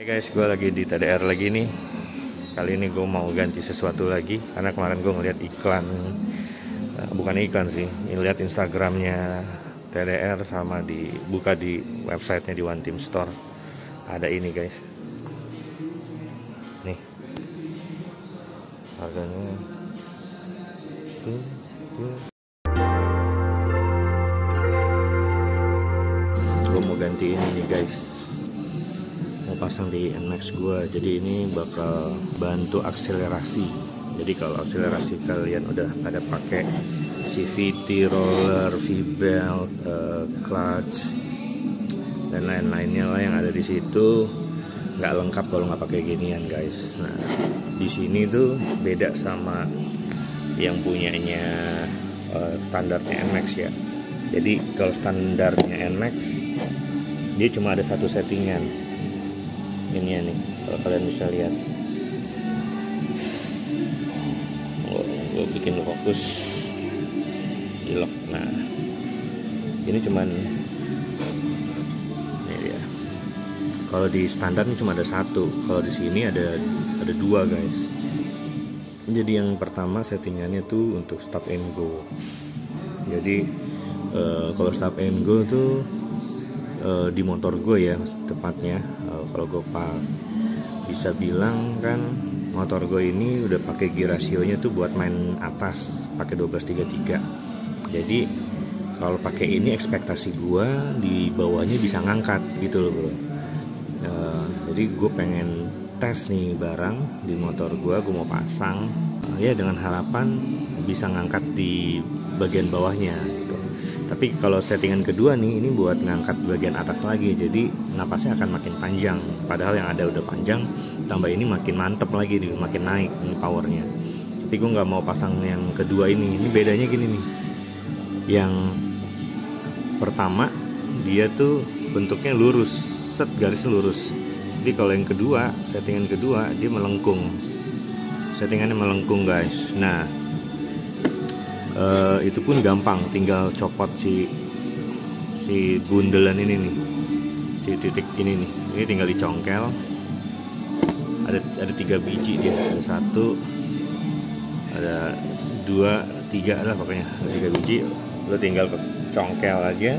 Hey guys, gue lagi di TDR lagi nih. Kali ini gue mau ganti sesuatu lagi karena kemarin gue ngeliat iklan, bukan iklan sih, ngeliat Instagramnya TDR sama dibuka di websitenya di One Team Store. Ada ini guys, nih harganya tuh. Gue mau ganti ini nih guys, mau pasang di NMAX gue. Jadi ini bakal bantu akselerasi. Jadi kalau akselerasi kalian udah pada pakai CVT, roller, V-belt, clutch dan lain-lainnya lah yang ada di situ, nggak lengkap kalau nggak pakai ginian guys. Nah di sini tuh beda sama yang punyanya standarnya NMAX ya. Jadi kalau standarnya NMAX dia cuma ada satu settingan ini nih, kalau kalian bisa lihat. Gue bikin fokus di lock. Nah ini cuman ini dia. Kalau di standar ini cuma ada satu, kalau di sini ada dua guys. Jadi yang pertama settingannya tuh untuk stop and go. Jadi kalau stop and go tuh di motor gue ya tepatnya, kalau gue bisa bilang kan motor gue ini udah pakai gear rasionya tuh buat main atas, pakai 1233. Jadi kalau pakai ini ekspektasi gue di bawahnya bisa ngangkat gitu loh bro. Jadi gue pengen tes nih barang di motor gue mau pasang ya dengan harapan bisa ngangkat di bagian bawahnya gitu. Tapi kalau settingan kedua nih, ini buat ngangkat bagian atas lagi, jadi napasnya akan makin panjang. Padahal yang ada udah panjang, tambah ini makin mantep lagi, makin naik ini powernya. Tapi gue nggak mau pasang yang kedua ini. Ini bedanya gini nih. Yang pertama dia tuh bentuknya lurus, set garisnya lurus. Jadi kalau yang kedua, settingan kedua dia melengkung. Settingannya melengkung guys. Nah itu pun gampang, tinggal copot si bundelan ini nih, si titik ini nih, ini tinggal dicongkel. Ada 3 biji dia, ada 1, ada 2, 3 lah pokoknya, ada 3 biji. Lo tinggal congkel aja,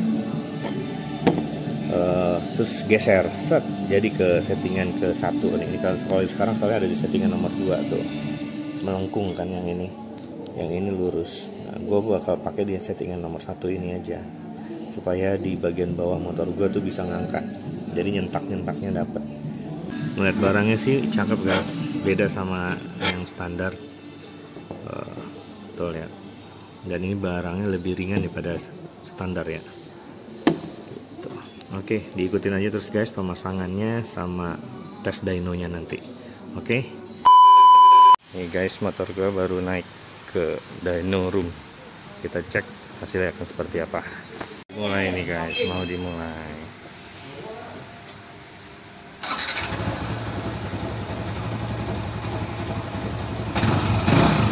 terus geser set, jadi ke settingan ke 1 nih. Ini kalau sekarang soalnya ada di settingan nomor 2 tuh, melengkung kan yang ini lurus. Nah, gue bakal pakai di settingan nomor 1 ini aja supaya di bagian bawah motor gue tuh bisa ngangkat, jadi nyentaknya dapet. Melihat barangnya sih cakep guys, beda sama yang standar. Tuh lihat, dan ini barangnya lebih ringan daripada standar ya gitu. Oke, diikutin aja terus guys pemasangannya sama tes dynonya nanti. Oke. Nih guys, motor gue baru naik ke dyno room, kita cek hasilnya akan seperti apa. Mulai nih guys, mau dimulai.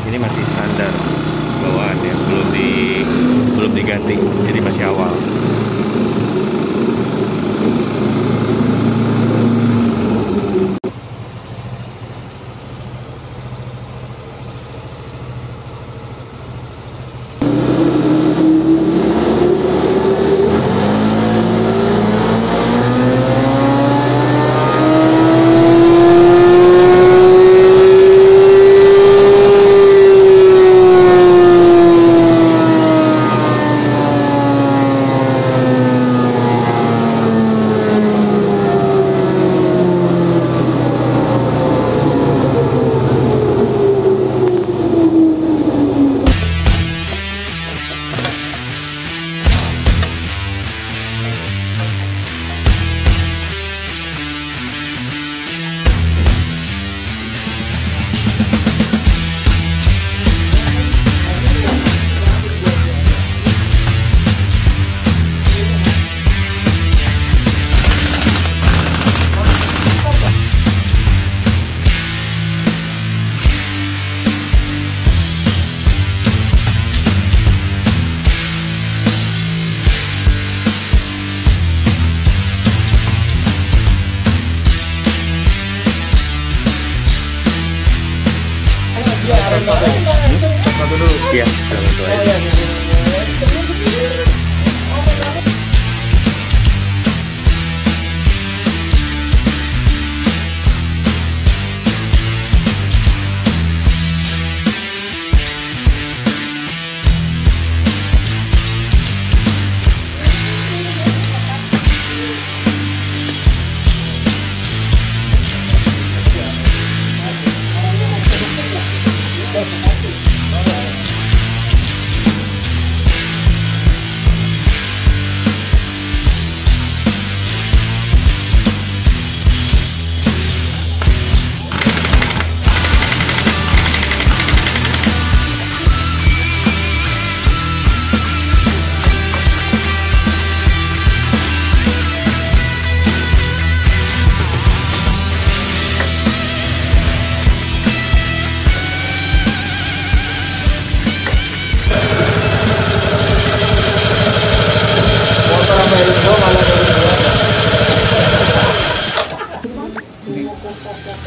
Ini masih standar bawaan ya, belum diganti, jadi masih awal. Satu dulu. Iya, satu aja.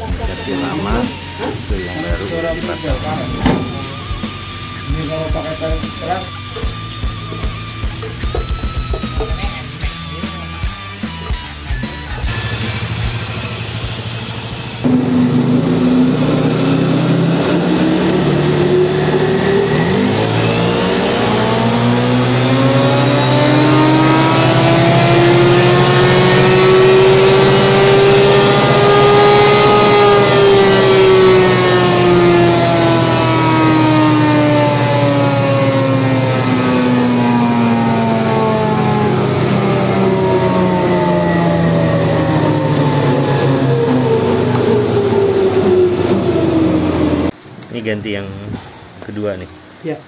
Versi lama itu yang baru dipasang. Ini kalau pakai keras. Ini ganti yang kedua nih. Ya.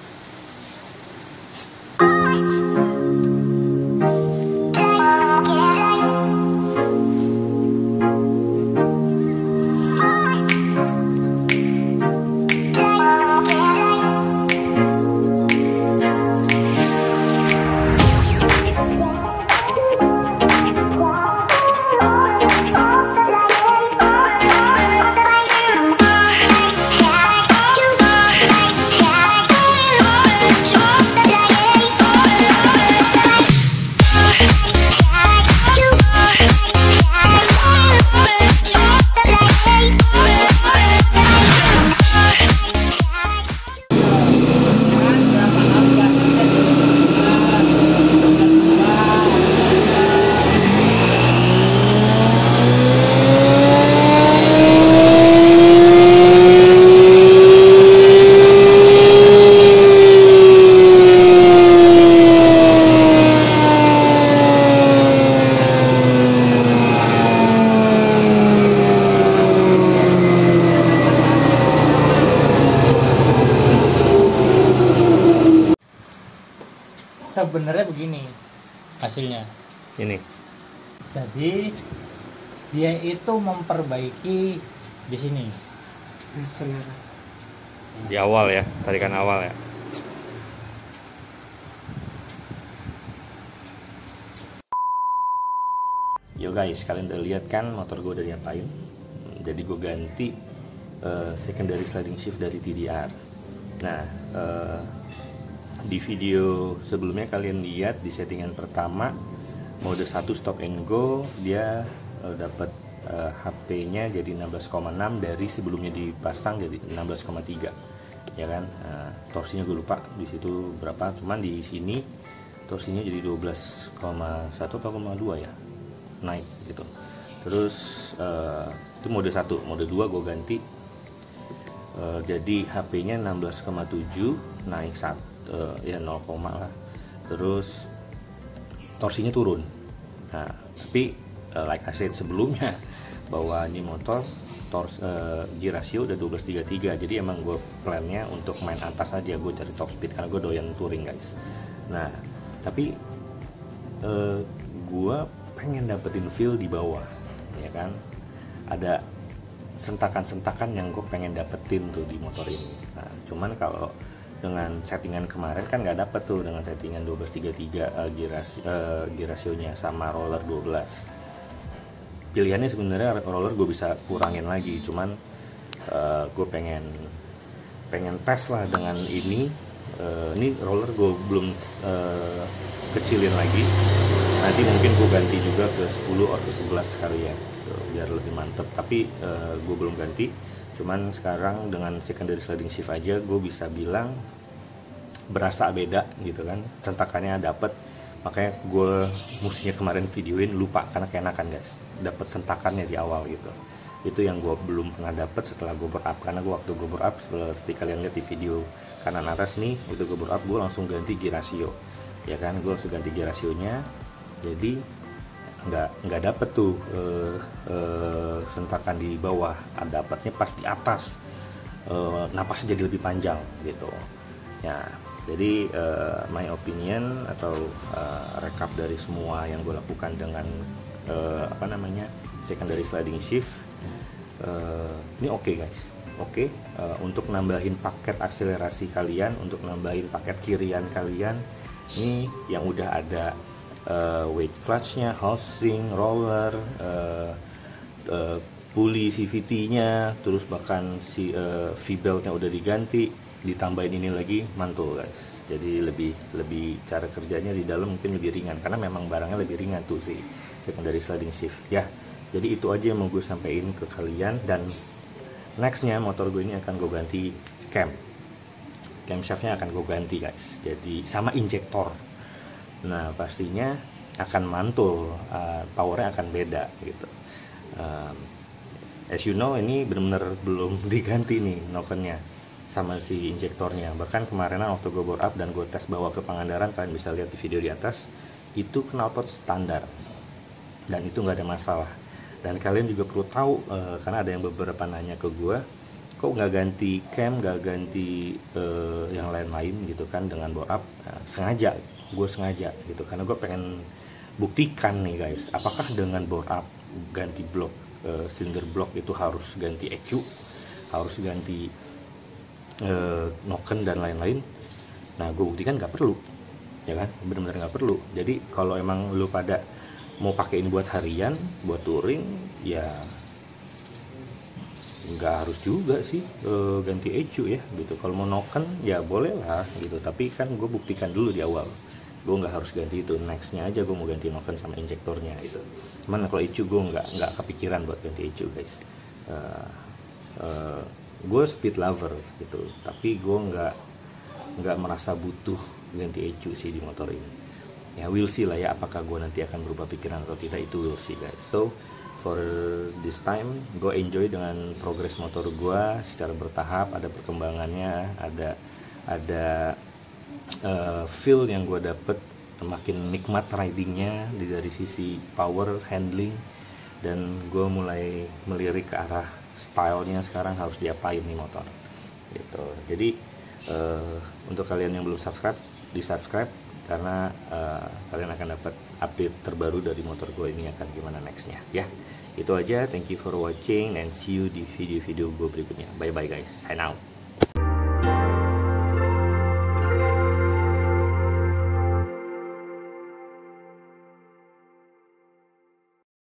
Sebenarnya begini hasilnya. Ini. Jadi dia itu memperbaiki di sini. Di awal ya, tarikan awal ya. Yo guys, kalian udah lihat kan motor gue udah diapain? Jadi gue ganti secondary sliding shift dari TDR. Nah, di video sebelumnya kalian lihat di settingan pertama mode 1 stop and go, dia dapat HP-nya jadi 16,6 dari sebelumnya dipasang jadi 16,3 ya kan. Torsinya gue lupa di situ berapa, cuman di sini torsinya jadi 12,1 atau 0,2 ya, naik gitu. Terus itu mode 1, mode 2 gue ganti jadi HP-nya 16,7 naik 1 ya 0, lah. Terus torsinya turun. Nah, tapi like I said sebelumnya bahwa ini motor gear ratio udah 12.33, jadi emang gue plannya untuk main atas aja, gue cari top speed karena gue doyan touring guys. Nah, tapi gue pengen dapetin feel di bawah, ya kan? Ada sentakan-sentakan yang gue pengen dapetin tuh di motor ini. Nah, cuman kalau dengan settingan kemarin kan nggak dapet tuh, dengan settingan 12.33 gear rasionya sama roller 12. Pilihannya sebenarnya roller gue bisa kurangin lagi, cuman gue pengen pengen tes lah dengan ini. Ini roller gue belum kecilin lagi, nanti mungkin gue ganti juga ke 10 atau ke 11 sekali ya, biar lebih mantep. Tapi gue belum ganti, cuman sekarang dengan secondary sliding shift aja gue bisa bilang berasa beda gitu kan, centakannya dapet. Makanya gue mestinya kemarin videoin, lupa karena keenakan guys, dapet sentakannya di awal gitu. Itu yang gue belum pernah dapet setelah gue bore up, karena gue waktu gue bore up seperti kalian lihat di video kanan atas nih, itu gue bore up gue langsung ganti gear ratio ya kan, gue langsung ganti gear rasionya, jadi nggak dapet tuh sentakan di bawah, dapatnya pas di atas, napasnya jadi lebih panjang gitu ya. Jadi my opinion atau recap dari semua yang gue lakukan dengan secondary sliding shift, ini oke guys, oke. Untuk nambahin paket akselerasi kalian, untuk nambahin paket kirian kalian, ini yang udah ada weight clutchnya, housing, roller, pulley CVT-nya, terus bahkan si V-beltnya udah diganti, ditambahin ini lagi, mantul guys. Jadi lebih cara kerjanya di dalam mungkin lebih ringan, karena memang barangnya lebih ringan tuh si secondary sliding shift ya. Jadi itu aja yang mau gue sampaikan ke kalian, dan nextnya motor gue ini akan gue ganti camshaftnya akan gue ganti guys, jadi sama injektor. Nah pastinya akan mantul, powernya akan beda gitu. As you know, ini benar-benar belum diganti nih nokennya sama si injektornya. Bahkan kemarin waktu gue bore up dan gue tes bawa ke Pangandaran, kalian bisa lihat di video di atas, itu knalpot standar dan itu nggak ada masalah. Dan kalian juga perlu tahu, karena ada yang beberapa nanya ke gue, kok nggak ganti cam, nggak ganti yang lain-lain gitu kan dengan bore up. Gue sengaja gitu, karena gue pengen buktikan nih guys, apakah dengan bore up ganti blok, cylinder block itu harus ganti EQ, harus ganti noken dan lain-lain. Nah gue buktikan nggak perlu ya kan, benar-benar nggak perlu. Jadi kalau emang lu pada mau pakai ini buat harian, buat touring, ya nggak harus juga sih ganti ECU ya gitu. Kalau mau noken ya boleh lah gitu, tapi kan gue buktikan dulu di awal, gue nggak harus ganti itu. Nextnya aja gue mau ganti noken sama injektornya gitu. Cuman kalau ECU gue nggak kepikiran buat ganti ECU guys. Gue speed lover gitu, tapi gue nggak merasa butuh ganti ECU sih di motor ini ya. We'll see lah ya, apakah gue nanti akan berubah pikiran atau tidak, itu we'll see guys. So for this time, gue enjoy dengan progres motor gue secara bertahap, ada perkembangannya, ada feel yang gue dapet, makin nikmat ridingnya dari sisi power, handling, dan gue mulai melirik ke arah stylenya sekarang harus diapain nih motor gitu. Jadi untuk kalian yang belum subscribe, di subscribe, karena kalian akan dapat update terbaru dari motor gue ini akan gimana nextnya ya. Itu aja, thank you for watching and see you di video-video gue berikutnya. Bye bye guys, sign out.